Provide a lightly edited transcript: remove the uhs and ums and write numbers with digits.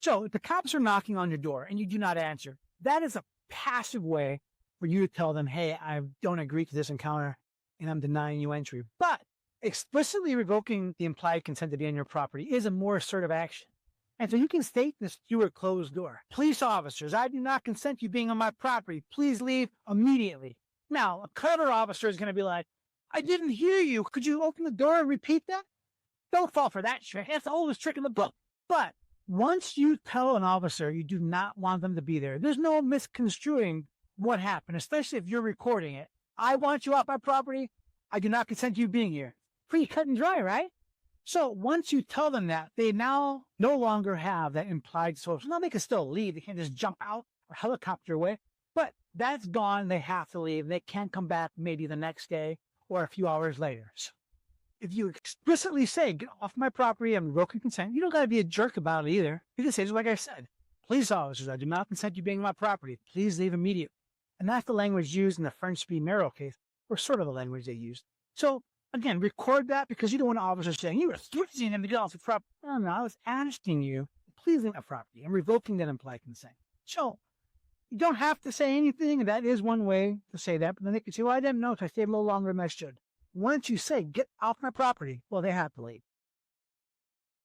So if the cops are knocking on your door and you do not answer, that is a passive way for you to tell them, hey, I don't agree to this encounter and I'm denying you entry. But explicitly revoking the implied consent to be on your property is a more assertive action. And so you can state this through a closed door. Police officers, I do not consent to you being on my property. Please leave immediately. Now, a clever officer is going to be like, I didn't hear you. Could you open the door and repeat that? Don't fall for that trick. That's the oldest trick in the book. But once you tell an officer you do not want them to be there, there's no misconstruing what happened, especially if you're recording it. I want you off my property. I do not consent to you being here. Pretty cut and dry, right? So once you tell them that, they now no longer have that implied social. Now they can still leave. They can't just jump out or helicopter away. But that's gone. They have to leave. They can't come back maybe the next day or a few hours later. So if you explicitly say, get off my property, I'm revoking consent, you don't got to be a jerk about it either. You can say, just like I said, police officers, I do not consent to you being on my property. Please leave immediately. And that's the language used in the French v. Merrill case, or sort of the language they used. So again, record that because you don't want an officer saying, you were threatening them to get off the property. No, I was asking you, please leave my property. I'm revoking that implied consent. So you don't have to say anything. That is one way to say that. But then they can say, well, I didn't know, so I stayed a little longer than I should. Once you say, get off my property, well, they have to leave.